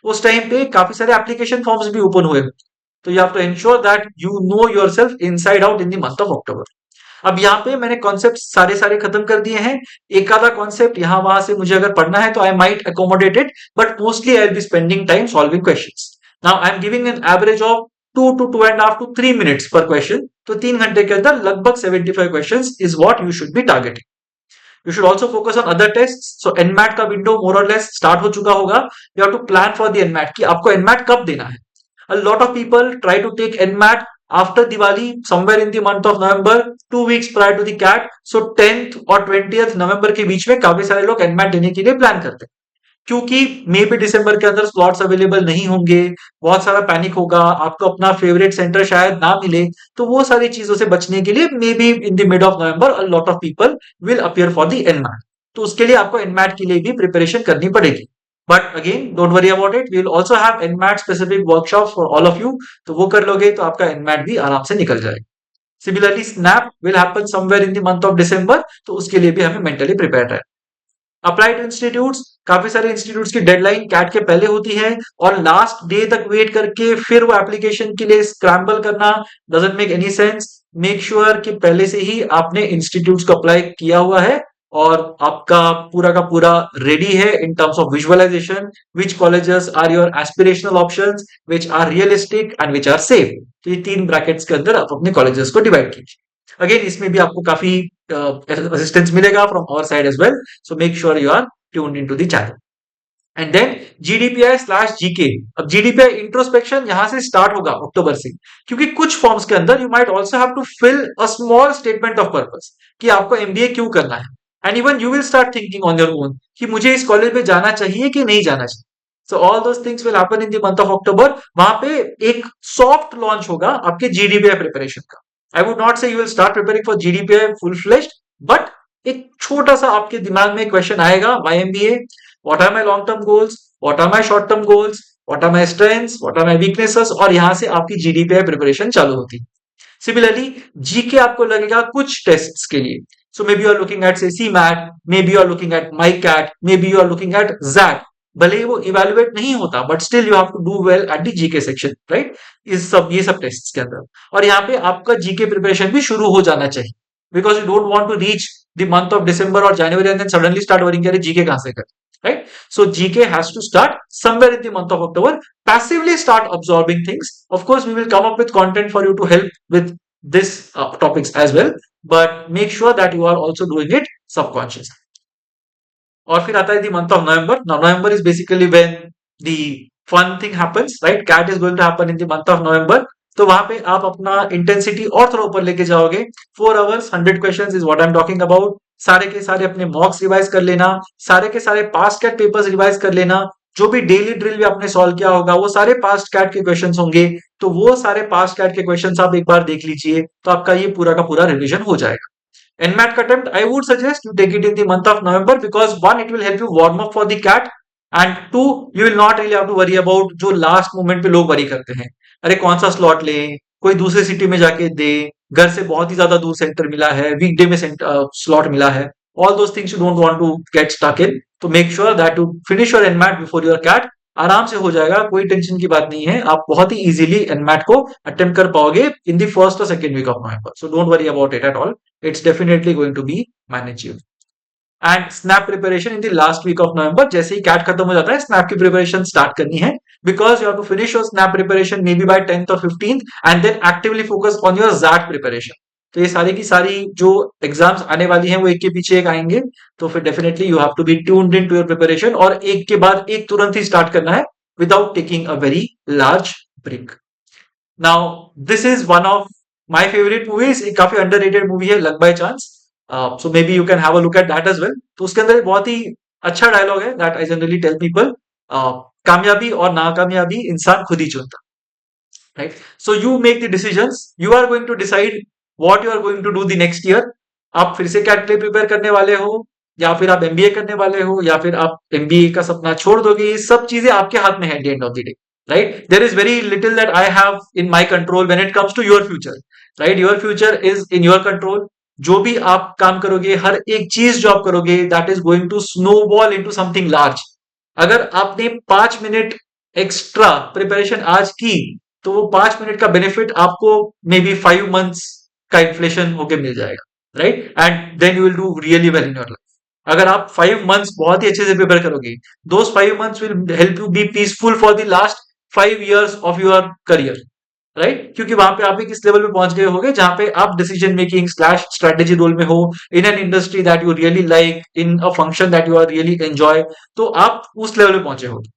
उस टाइम पे काफी सारे एप्लीकेशन फॉर्म्स भी ओपन हुए. तो you have to ensure that you know yourself inside out in the month of October. अब यहाँ पे मैंने कॉन्सेप्ट सारे खत्म कर दिए हैं. एक आधा कॉन्सेप्ट यहाँ वहां से मुझे अगर पढ़ना है तो I might accommodate it, but mostly I will be spending time solving questions. Now I am giving an average of 2 to 2.5 to 3 minutes per question. तो 3 घंटे के अंदर लगभग 75 questions is what you should be targeting. You should also focus on other tests. So NMAT का window more or less start हो चुका होगा. You have to plan for the NMAT कि आपको NMAT कब देना है. A lot of people try to take NMAT after Diwali, somewhere in the month of November, 2 weeks prior to the CAT. So 10th और 20th नवंबर के बीच में काफी सारे लोग NMAT देने के लिए प्लान करते हैं. क्योंकि मे बी दिसंबर के अंदर स्लॉट्स अवेलेबल नहीं होंगे, बहुत सारा पैनिक होगा, आपको अपना फेवरेट सेंटर शायद ना मिले. तो वो सारी चीजों से बचने के लिए may be in the mid of November a lot of people will appear for the NMAT. तो उसके लिए आपको एनमैट के लिए भी प्रिपरेशन करनी पड़ेगी. But again don't worry about it, we will also have NMAT specific workshops for all of you. तो वो कर लोगे तो आपका एनमैट भी आराम से निकल जाएगा. Similarly snap will happen somewhere in the month of December. तो उसके लिए भी हमें मेंटली प्रिपेयर रहना. अप्लाई टू इंस्टीट्यूट्स, काफी सारे इंस्टीट्यूट्स की डेडलाइन कैट के पहले होती है और लास्ट डे तक वेट करके फिर वो एप्लीकेशन के लिए स्क्रैम्बल करना doesn't make any sense. Make sure कि पहले से ही आपने इंस्टीट्यूट्स को अप्लाई किया हुआ है और आपका पूरा का पूरा रेडी है in terms of visualization. Which colleges are your aspirational options, which are realistic and which are safe. तो ये 3 ब्रैकेट्स के अंदर आप अपने कॉलेजेस को डिवाइड कीजिए. अगेन इसमें भी आपको काफी असिस्टेंस मिलेगा from our side as well. So make sure you are tuned into the channel. And then GDPI/GK. अब GDPI इंट्रोस्पेक्शन यहां से स्टार्ट होगा अक्टूबर से, क्योंकि कुछ फॉर्म्स के अंदर you might also have to fill a small statement of purpose कि आपको एमबीए क्यों करना है. And even you will start thinking on your own कि मुझे इस कॉलेज में जाना चाहिए कि नहीं जाना चाहिए. सो all those things will happen in the month of अक्टूबर। वहां पे एक सॉफ्ट लॉन्च होगा आपके जीडीपीआई प्रिपरेशन का। I would not say you will start preparing for GDPI full fleshed, but एक छोटा सा आपके दिमाग में क्वेश्चन आएगा, why MBA, what are my long term goals, what are my short term goals, what are my strengths, what are my weaknesses, और यहां से आपकी जीडीपीआई प्रिपरेशन चालू होती है। सिमिलरली जीके आपको लगेगा कुछ टेस्ट्स के लिए। So maybe you are looking at से CMAT, maybe you are looking at MICAT, maybe you are looking at XAT. भले ही वो इवेल्युएट नहीं होता, but still you have to do well at the GK section, right? इस सब ये सब टेस्ट्स के अंदर, और यहाँ पे आपका जीके प्रिपरेशन भी शुरू हो जाना चाहिए, because you don't want to reach the month of December और जनवरी and then suddenly start worrying अरे जीके कहां से कर, right? So GK has to start somewhere in the month of October. Passively start absorbing things. Of course, we will come up with content for you to help with this topics as well. But make sure that you are also doing it subconsciously. और फिर आता है the month of November. Now November is basically when the fun thing happens, right? CAT is going to happen in the month of November. तो वहां पे आप अपना intensity और थोड़ा ऊपर लेके जाओगे। 4 hours 100 questions is what I'm talking about. सारे के सारे अपने मॉक्स रिवाइज कर लेना, सारे के सारे पास्ट कैट पेपर्स रिवाइज कर लेना, जो भी डेली ड्रिल भी आपने सॉल्व किया होगा वो सारे पास्ट कैट के क्वेश्चंस होंगे, तो वो सारे पास्ट कैट के क्वेश्चंस आप एक बार देख लीजिए, तो आपका ये पूरा का पूरा रिवीजन हो जाएगा। NMAT attempt, I would suggest you take it in the month of November because one, it will help you warm up for the CAT, and two, you will not really have to worry about जो last moment पे लोग worry करते हैं, अरे कौन सा slot ले, कोई दूसरे सिटी में जाके दे, घर से बहुत ही ज्यादा दूर सेंटर मिला है, वीकडे में स्लॉट मिला है, all those things you don't want to get stuck in. तो make sure that you finish your NMAT before your CAT. आराम से हो जाएगा, कोई टेंशन की बात नहीं है, आप बहुत ही इजीली NMAT को अटेम्प्ट कर पाओगे इन द फर्स्ट और second week of November. So don't worry about it at all, it's definitely going to be manageable. And snap preparation in the last week of November, जैसे ही cat खत्म हो जाता है snap की preparation start करनी है, because you have to finish your snap preparation maybe by 10th or 15th and then actively focus on your ZAT preparation. तो ये सारी की सारी जो एग्जाम्स आने वाली हैं वो एक के पीछे एक आएंगे, तो फिर definitely you have to be tuned in to your preparation, और एक के बाद एक तुरंत ही स्टार्ट करना है without taking a very large break. Now this is one of my favourite movies, एक काफी अंडररेटेड मूवी है luck by chance, so maybe you can have a look at that as well. तो उसके अंदर एक बहुत ही अच्छा डायलॉग है that I generally tell people, कामयाबी और नाकामयाबी इंसान खुद ही चुनता, right? So you make the decisions, you are going to decide what you are going to do the next year. आप फिर से कैट के लिए प्रिपेयर करने वाले हो, या फिर आप एमबीए करने वाले हो, या फिर आप एमबीए का सपना छोड़ दोगे, ये सब चीजें आपके हाथ में है at the end of the day, right? There is very little that I have in my control when it comes to your future, right? Your future is in your control. जो भी आप काम करोगे, हर एक चीज जो आप करोगे, that is going to snowball into something large. अगर आपने 5 मिनट एक्स्ट्रा प्रिपरेशन आज की, तो वो 5 मिनट का बेनिफिट आपको मे बी 5 मंथ्स का इन्फ्लेशन होके मिल जाएगा, right? And then you will do really well in your life. अगर आप 5 मंथ्स बहुत ही अच्छे से प्रिपेयर करोगे, दोस 5 months will help you be peaceful for the last 5 years of your career, right? क्योंकि वहां पे आप एक इस लेवल पे पहुंच गए होगे जहां पे आप decision making slash strategy role में हो, in an industry that you really like, in a function that you are really enjoy, तो आप उस लेवल पे पहुंचे होगे,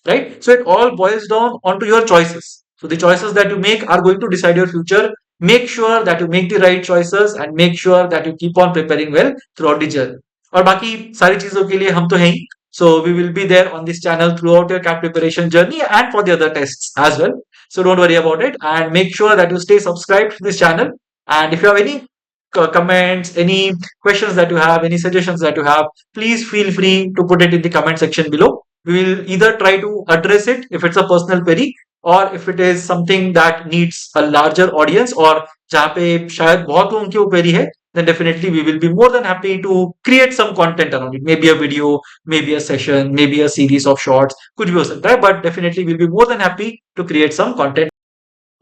right? So it all boils down onto your choices. So the choices that you make are going to decide your future. Make sure that you make the right choices and make sure that you keep on preparing well throughout the journey. और बाकी सारी चीजों के लिए हम तो हैं ही. So we will be there on this channel throughout your CAT preparation journey and for the other tests as well. So don't worry about it, and make sure that you stay subscribed to this channel. And if you have any comments, any questions that you have, any suggestions that you have, please feel free to put it in the comment section below. We will either try to address it if it's a personal query, or if it is something that needs a larger audience, or जहाँ पे शायद बहुत लोगों की वो query है, then definitely we will be more than happy to create some content around it. Maybe a video, maybe a session, maybe a series of shorts, कुछ भी हो सकता है, but definitely we'll be more than happy to create some content.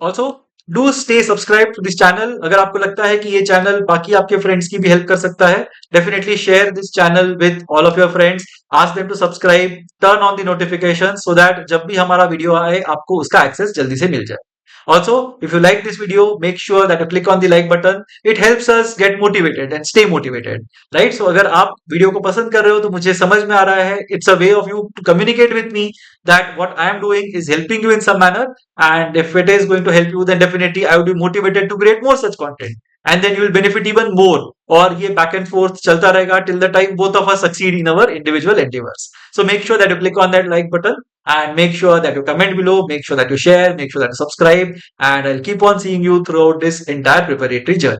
Also, do stay subscribe to this channel. अगर आपको लगता है कि ये चैनल बाकी आपके फ्रेंड्स की भी हेल्प कर सकता है, definitely share this channel with all of your friends, ask them to subscribe, turn on the notification so that जब भी हमारा वीडियो आए आपको उसका एक्सेस जल्दी से मिल जाए। Also, if you like this video, make sure that you click on the like button. It helps us get motivated and stay motivated, right? So अगर आप वीडियो को पसंद कर रहे हो तो मुझे समझ में आ रहा है, it's a way of you to communicate with me that what I am doing is helping you in some manner, and if it is going to help you, then definitely I would be motivated to create more such content, and then you will benefit even more. और ये back and forth चलता रहेगा till the time both of us succeed in our individual endeavors. So make sure that you click on that like button. And make sure that you comment below, make sure that you share, make sure that you subscribe, and I'll keep on seeing you throughout this entire preparatory journey.